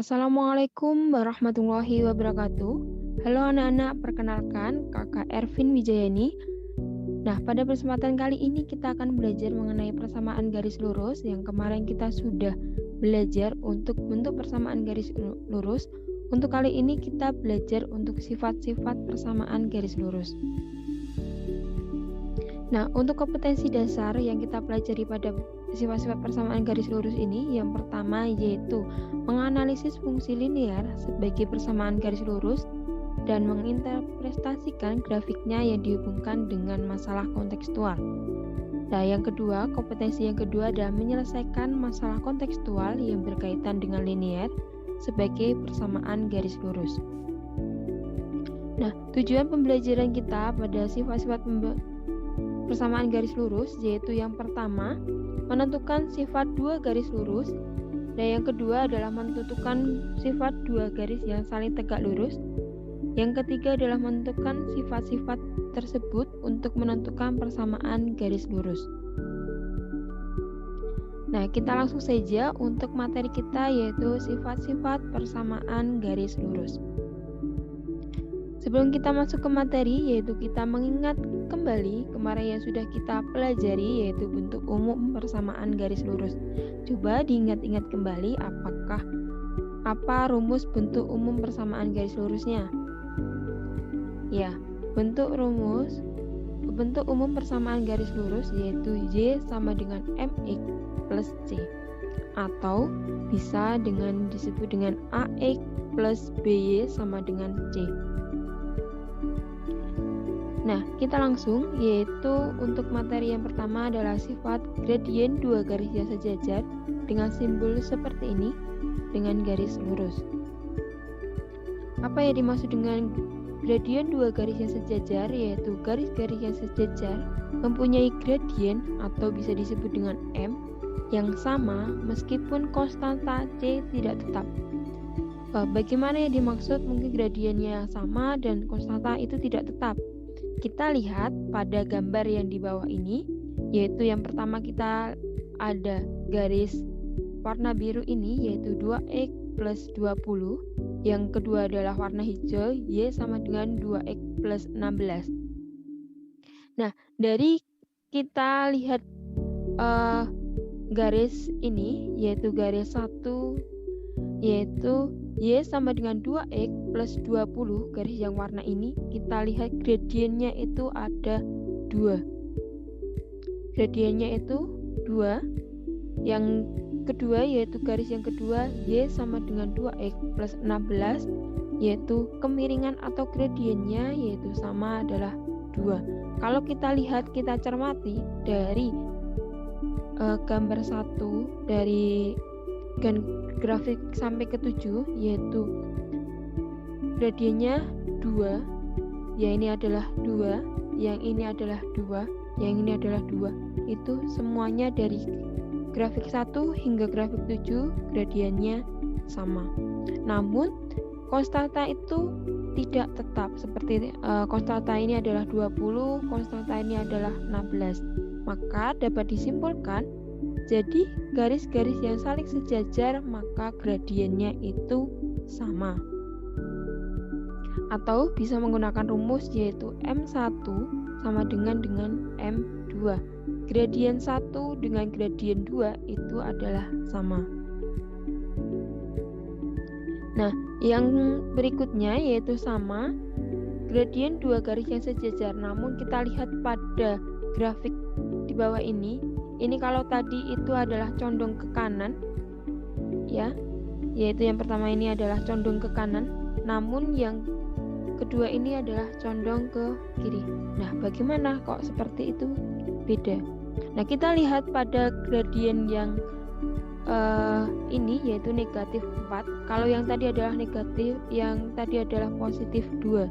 Assalamualaikum warahmatullahi wabarakatuh. Halo anak-anak, perkenalkan Kakak Ervin Wijayani. Nah, pada kesempatan kali ini kita akan belajar mengenai persamaan garis lurus. Yang kemarin kita sudah belajar untuk bentuk persamaan garis lurus. Untuk kali ini kita belajar untuk sifat-sifat persamaan garis lurus. Nah, untuk kompetensi dasar yang kita pelajari pada sifat-sifat persamaan garis lurus ini, yang pertama yaitu menganalisis fungsi linear sebagai persamaan garis lurus dan menginterpretasikan grafiknya yang dihubungkan dengan masalah kontekstual. Nah, yang kedua, kompetensi yang kedua adalah menyelesaikan masalah kontekstual yang berkaitan dengan linear sebagai persamaan garis lurus. Nah, tujuan pembelajaran kita pada sifat-sifat persamaan garis lurus yaitu yang pertama menentukan sifat dua garis lurus dan yang kedua adalah menentukan sifat dua garis yang saling tegak lurus. Yang ketiga adalah menentukan sifat-sifat tersebut untuk menentukan persamaan garis lurus. Nah, kita langsung saja untuk materi kita yaitu sifat-sifat persamaan garis lurus. Sebelum kita masuk ke materi, yaitu kita mengingat kembali kemarin yang sudah kita pelajari, yaitu bentuk umum persamaan garis lurus. Coba diingat-ingat kembali apa rumus bentuk umum persamaan garis lurusnya. Ya, bentuk umum persamaan garis lurus yaitu Y sama dengan MX plus C, atau bisa disebut dengan AX plus BY sama dengan C. Nah, kita langsung, yaitu untuk materi yang pertama adalah sifat gradien dua garis yang sejajar dengan simbol seperti ini dengan garis lurus. Apa yang dimaksud dengan gradien dua garis yang sejajar? Yaitu garis-garis yang sejajar mempunyai gradien atau bisa disebut dengan M yang sama meskipun konstanta C tidak tetap. Bagaimana yang dimaksud mungkin gradiennya sama dan konstanta itu tidak tetap? Kita lihat pada gambar yang di bawah ini, yaitu yang pertama kita ada garis warna biru ini yaitu 2X plus 20. Yang kedua adalah warna hijau, Y sama dengan 2X plus 16. Nah, dari kita lihat garis ini yaitu garis 1 yaitu Y sama dengan 2X plus 20, garis yang warna ini, kita lihat gradiennya itu ada 2. Gradiennya itu 2. Yang kedua yaitu garis yang kedua, Y sama dengan 2X plus 16, yaitu kemiringan atau gradiennya yaitu sama adalah 2. Kalau kita lihat, kita cermati dari gambar 1 dari grafik sampai ke 7 yaitu gradiennya 2, yang ini adalah 2, yang ini adalah 2, yang ini adalah 2. Itu semuanya dari grafik 1 hingga grafik 7 gradiennya sama. Namun konstanta itu tidak tetap, seperti konstanta ini adalah 20, konstanta ini adalah 16. Maka dapat disimpulkan jadi garis-garis yang saling sejajar maka gradiennya itu sama. Atau bisa menggunakan rumus yaitu M1 sama dengan M2. Gradien 1 dengan gradien 2 itu adalah sama. Nah, yang berikutnya yaitu sama gradien dua garis yang sejajar. Namun kita lihat pada grafik di bawah ini kalau tadi itu adalah condong ke kanan, ya, yaitu yang pertama ini adalah condong ke kanan, namun yang kedua ini adalah condong ke kiri. Nah, bagaimana kok seperti itu? Beda. Nah, kita lihat pada gradien yang ini yaitu negatif 4. Kalau yang tadi adalah negatif, yang tadi adalah positif 2.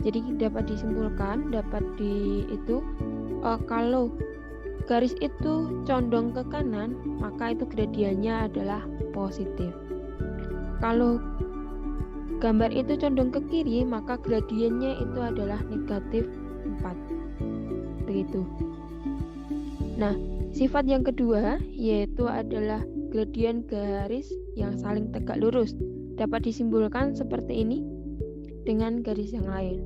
Jadi dapat disimpulkan, kalau garis itu condong ke kanan, maka itu gradiennya adalah positif. Kalau gambar itu condong ke kiri, maka gradiennya itu adalah negatif 4. Begitu. Nah, sifat yang kedua yaitu adalah gradien garis yang saling tegak lurus. dapat disimbolkan seperti ini dengan garis yang lain.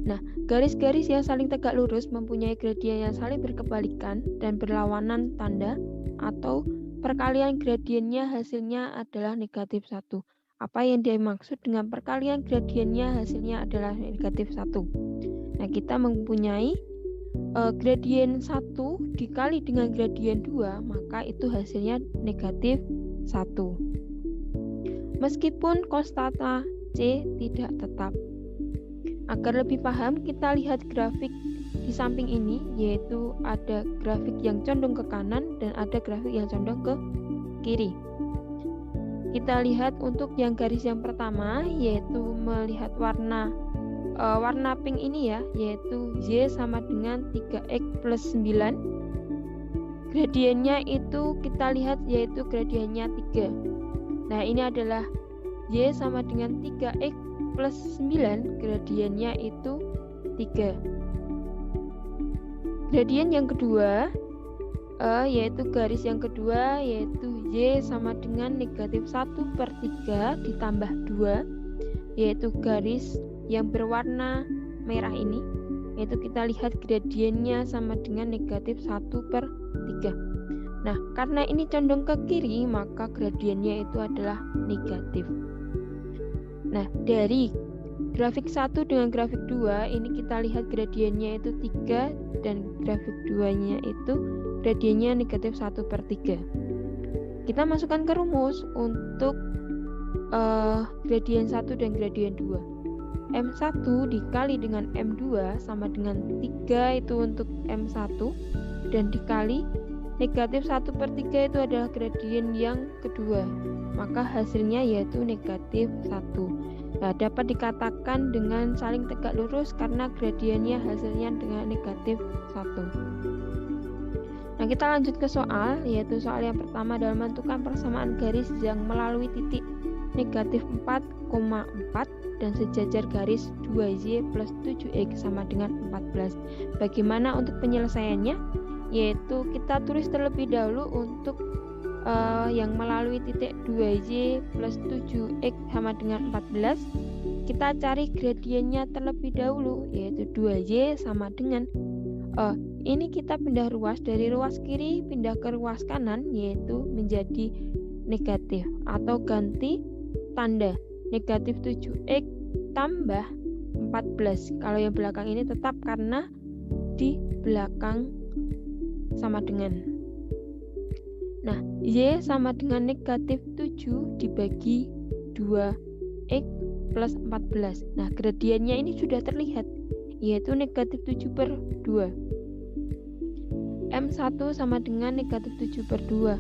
Nah, garis-garis yang saling tegak lurus mempunyai gradien yang saling berkebalikan dan berlawanan tanda, atau perkalian gradiennya hasilnya adalah negatif 1. Apa yang dimaksud dengan perkalian gradiennya hasilnya adalah negatif 1? Nah, kita mempunyai gradien 1 dikali dengan gradien 2, maka itu hasilnya negatif 1. Meskipun konstanta C tidak tetap. Agar lebih paham, kita lihat grafik di samping ini, yaitu ada grafik yang condong ke kanan dan ada grafik yang condong ke kiri. Kita lihat untuk yang garis yang pertama, yaitu melihat warna pink ini ya, yaitu Y sama dengan 3X plus 9. Gradiennya itu kita lihat yaitu gradiennya 3. Nah, ini adalah Y sama dengan 3X plus 9, gradiennya itu 3. Gradien yang kedua, yaitu garis yang kedua, yaitu Y sama dengan negatif 1/3 ditambah 2, yaitu garis yang berwarna merah ini, yaitu kita lihat gradiennya sama dengan negatif 1/3. Nah, karena ini condong ke kiri, maka gradiennya itu adalah negatif. Nah, dari grafik 1 dengan grafik 2, ini kita lihat gradiennya itu 3, dan grafik 2-nya itu gradiennya negatif 1/3. Kita masukkan ke rumus untuk gradien 1 dan gradien 2. M1 dikali dengan M2 sama dengan 3 itu untuk M1, dan dikali negatif 1/3 itu adalah gradien yang kedua, maka hasilnya yaitu negatif 1. Nah, dapat dikatakan dengan saling tegak lurus karena gradiennya hasilnya dengan negatif 1. Nah, kita lanjut ke soal, yaitu soal yang pertama dalam menentukan persamaan garis yang melalui titik negatif 4,4 dan sejajar garis 2Y plus 7X sama dengan 14. Bagaimana untuk penyelesaiannya? Yaitu kita tulis terlebih dahulu untuk yang melalui titik 2Y plus 7X sama dengan 14. Kita cari gradiennya terlebih dahulu, yaitu 2Y sama dengan ini kita pindah ruas dari ruas kiri pindah ke ruas kanan, yaitu menjadi negatif, atau ganti tanda negatif 7X tambah 14. Kalau yang belakang ini tetap karena di belakang sama dengan. Nah, Y sama dengan negatif 7 dibagi 2X plus 14. Nah, gradiennya ini sudah terlihat, yaitu negatif 7/2. M1 sama dengan negatif 7/2.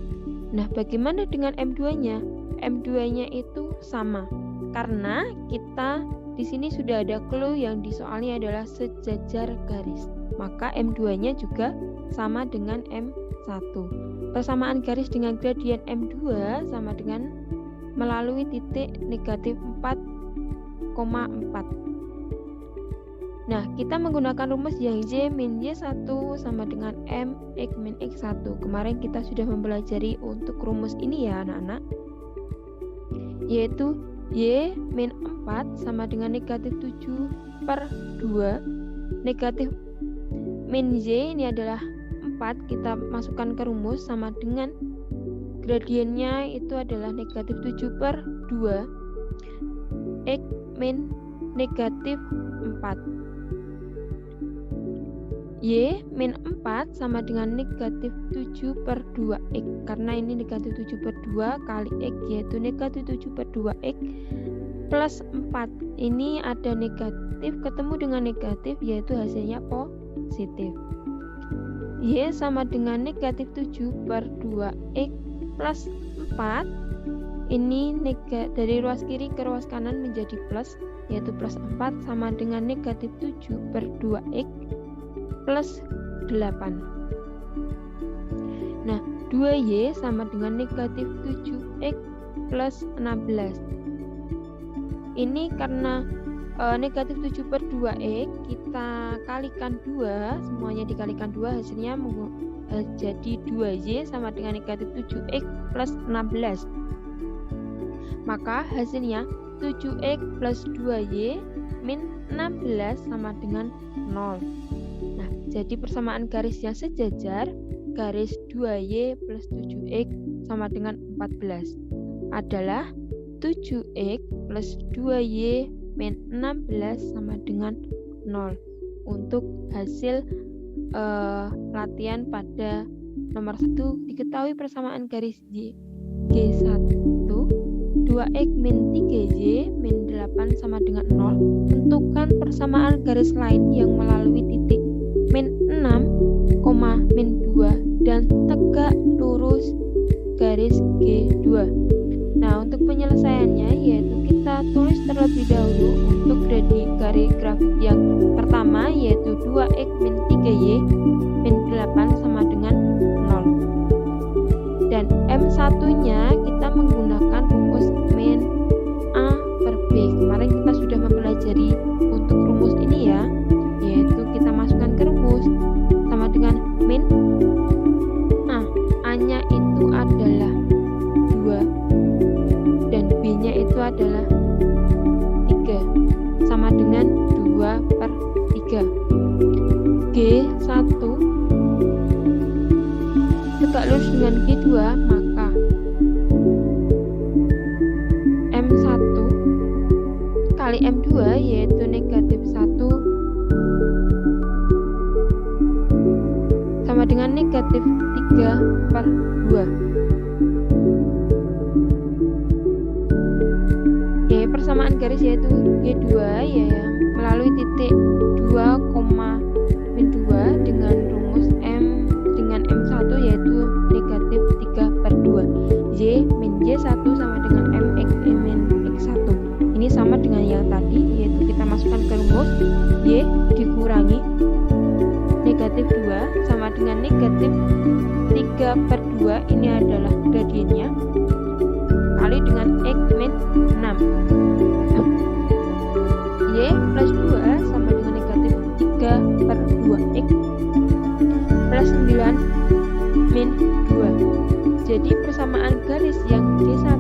Nah, bagaimana dengan M2-nya? M2-nya itu sama, karena kita di sini sudah ada clue yang di soalnya adalah sejajar garis. Maka M2-nya juga sama dengan M1. Persamaan garis dengan gradien M2 sama dengan melalui titik negatif 4,4. Nah, kita menggunakan rumus yang Y min Y1 sama dengan M X min X1. Kemarin kita sudah mempelajari untuk rumus ini ya anak-anak, yaitu Y min 4 sama dengan negatif 7/2. Negatif min Y ini adalah 4, kita masukkan ke rumus sama dengan gradiennya itu adalah negatif 7/2 X min negatif 4. Y min 4 sama dengan negatif 7/2X, karena ini negatif 7/2 kali X yaitu negatif 7/2X plus 4. Ini ada negatif ketemu dengan negatif, yaitu hasilnya positif. Y sama dengan negatif 7/2X plus 4. Ini dari ruas kiri ke ruas kanan menjadi plus, yaitu plus 4 sama dengan negatif 7/2X plus 8. Nah, 2Y sama dengan negatif 7X plus 16. Ini karena negatif 7/2X, kita kalikan 2, semuanya dikalikan 2, hasilnya jadi 2Y sama dengan negatif 7X plus 16. Maka hasilnya 7X plus 2Y min 16 sama dengan 0. Nah, jadi persamaan garis yang sejajar, garis 2Y plus 7X sama dengan 14 adalah 7X plus 2Y min 16 sama dengan 0 untuk hasil latihan pada nomor 1. Diketahui persamaan garis G1 2X min 3Y min 8 sama dengan 0. Tentukan persamaan garis lain yang melalui titik min 6, min 2 dan tegak lurus garis G2. Nah, untuk penyelesaiannya yaitu kita tulis terlebih dahulu untuk garis grafik yang pertama yaitu 2X min 3Y min 8 sama dengan 0. Dan M1-nya kita menggunakan rumus min A per B. Kemarin kita sudah mempelajari untuk rumus ini ya, yaitu kita masukkan ke rumus sama dengan min A. A-nya itu adalah 2 dan B-nya itu adalah 3 sama dengan 2 per 3. G1 tegak lurus dengan G2, maka M1 kali M2 yaitu negatif 1 sama dengan negatif 3 per 2. Persamaan garis yaitu G2 ya yang melalui titik 2, min 2 dengan rumus M dengan M1 yaitu negatif 3 per 2. Y min Y1 sama dengan MX min X1. Ini sama dengan yang tadi, yaitu kita masukkan ke rumus Y dikurangi negatif 2 sama dengan negatif 3 per 2. Ini adalah gradiennya kali dengan X min 6. Y plus 2 sama dengan negatif 3 per 2X plus 9 min 2. Jadi persamaan garis yang G1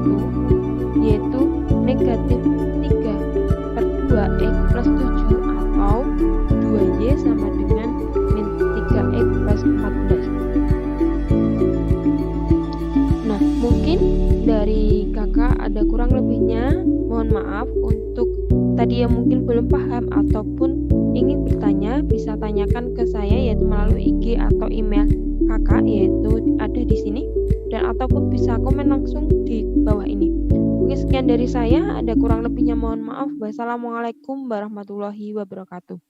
yaitu negatif 3 per 2X plus 7 atau 2Y sama dengan min 3X plus 14. Nah, mungkin dari kakak ada kurang lebihnya, mohon maaf. Untuk tadi yang mungkin belum paham ataupun ingin bertanya, bisa tanyakan ke saya yaitu melalui IG atau email kakak yaitu ada di sini, dan ataupun bisa komen langsung di bawah ini. Mungkin sekian dari saya, ada kurang lebihnya mohon maaf. Wassalamualaikum warahmatullahi wabarakatuh.